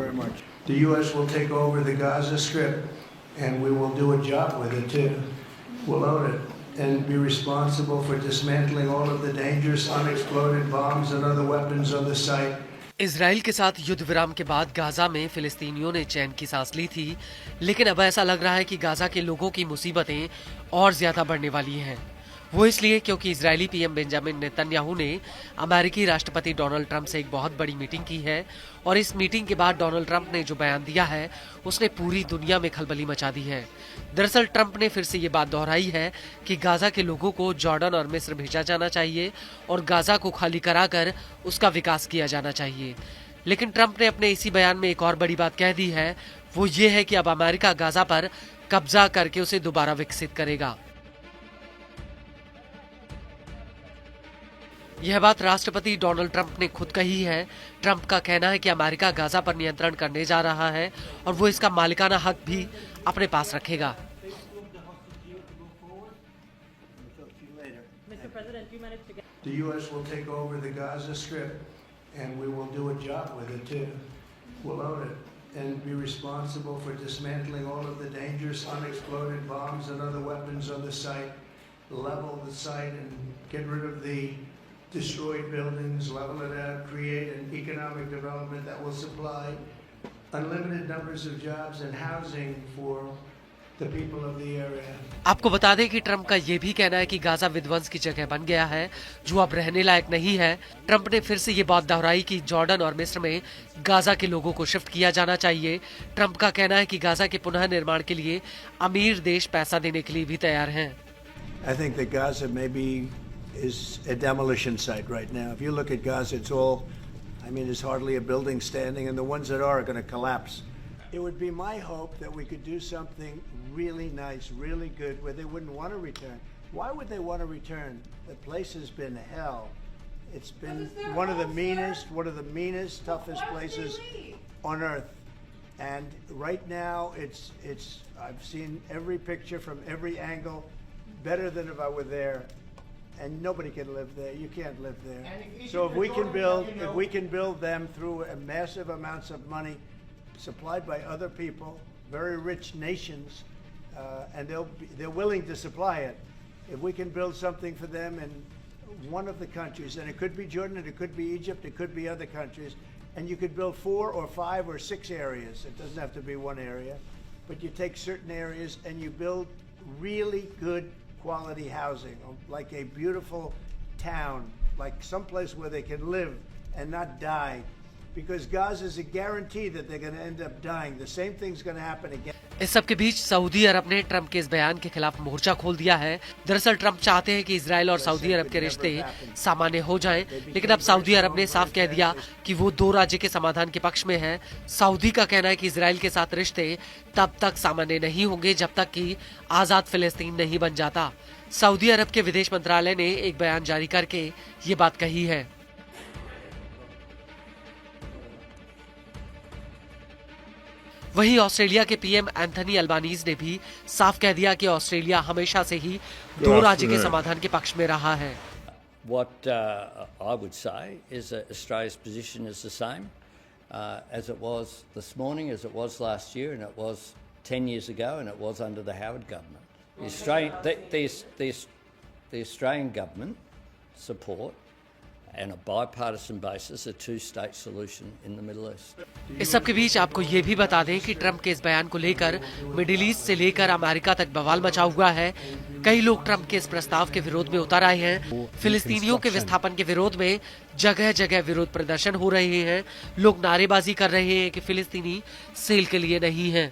very much. The U.S. will take over the Gaza Strip, and we will do a job with it too. We'll own it and be responsible for dismantling all of the dangerous unexploded bombs and other weapons on the site. Israel के साथ युद्ध विराम के बाद Gaza में फिलिस्तीनियों ने चैन की सांस ली थी, लेकिन अब ऐसा लग रहा है कि गाजा के लोगों की मुसीबतें और ज्यादा बढ़ने वाली हैं। वो इसलिए क्योंकि इजरायली पीएम बेंजामिन नेतन्याहू ने अमेरिकी राष्ट्रपति डोनाल्ड ट्रंप से एक बहुत बड़ी मीटिंग की है और इस मीटिंग के बाद डोनाल्ड ट्रंप ने जो बयान दिया है उसने पूरी दुनिया में खलबली मचा दी है। दरअसल ट्रंप ने फिर से ये बात दोहराई है कि गाजा के लोगों को जॉर्डन और मिस्र भेजा जाना चाहिए और गाजा को खाली कराकर उसका विकास किया जाना चाहिए। लेकिन ट्रंप ने अपने इसी बयान में एक और बड़ी बात कह दी है, वो ये है कि अब अमेरिका गाजा पर कब्जा करके उसे दोबारा विकसित करेगा। यह बात राष्ट्रपति डोनाल्ड ट्रंप ने खुद कही है। ट्रंप का कहना है कि अमेरिका गाजा पर नियंत्रण करने जा रहा है और वो इसका मालिकाना हक भी अपने पास रखेगा। The U.S. will take over the Gaza Strip, and we will do a job with it too. We'll own it and be responsible for dismantling all of the dangerous unexploded bombs and other weapons on the site, level the site and get rid of the destroyed buildings, level it out, create an economic development that will supply unlimited numbers of jobs and housing for the people of the area. आपको बता दें कि Trump का ये भी कहना है कि गाजा विध्वंस की जगह बन गया है जो अब रहने लायक नहीं है। ट्रंप ने फिर से ये बात दोहराई कि जॉर्डन और मिस्र में गाजा के लोगों को शिफ्ट किया जाना चाहिए। ट्रंप का कहना है कि गाजा के पुनः निर्माण के लिए अमीर देश पैसा देने के लिए भी तैयार हैं। I think that Gaza maybe is a demolition site right now. If you look at Gaza, it's all, there's hardly a building standing, and the ones that are going to collapse. It would be my hope that we could do something really nice, really good, where they wouldn't want to return. Why would they want to return? The place has been hell. It's been one of the meanest, toughest places on earth. And right now, I've seen every picture from every angle, better than if I were there. And nobody can live there. You can't live there. So if we can build them through massive amounts of money supplied by other people, very rich nations, and they're willing to supply it. If we can build something for them in one of the countries, and it could be Jordan, it could be Egypt, it could be other countries, and you could build 4 or 5 or 6 areas. It doesn't have to be one area, but you take certain areas and you build really good quality housing, like a beautiful town, like someplace where they can live and not die, because Gaza is a guarantee that they're going to end up dying. The same thing's going to happen again. इस सब के बीच Saudi अरब ने Trump के इस बयान के खिलाफ मोर्चा खोल दिया है। दरअसल ट्रंप चाहते हैं कि इजराइल और सऊदी अरब के रिश्ते सामान्य हो जाएं, लेकिन अब सऊदी अरब ने साफ कह दिया कि वो 2 राज्य के समाधान के पक्ष में है। सऊदी का कहना है कि इजराइल के साथ रिश्ते तब तक सामान्य नहीं होंगे जब तक कि आजाद फिलिस्तीन नहीं बन जाता। सऊदी अरब के विदेश मंत्रालय ने एक बयान जारी करके ये बात कही है। वहीं ऑस्ट्रेलिया के पीएम एंथनी अल्बानीज ने भी साफ कह दिया कि ऑस्ट्रेलिया हमेशा से ही 2 राज्य के समाधान के पक्ष में रहा है। What I would say is that Australia's position is the same as it was this morning, as it was last year, and it was 10 years ago, and it was under the Howard government. The Australian government support and a bipartisan basis a 2-state solution in the Middle East. इस सब के बीच आपको ये भी बता दें कि Trump के इस बयान को लेकर मिडिल ईस्ट से लेकर अमेरिका तक बवाल मचा हुआ है। कई लोग ट्रंप के इस प्रस्ताव के विरोध में उतर आए हैं। फिलिस्तीनियों के विस्थापन के विरोध में जगह जगह विरोध प्रदर्शन हो रहे हैं। लोग नारेबाजी कर रहे हैं कि फिलिस्तीनी सेल के लिए नहीं हैं।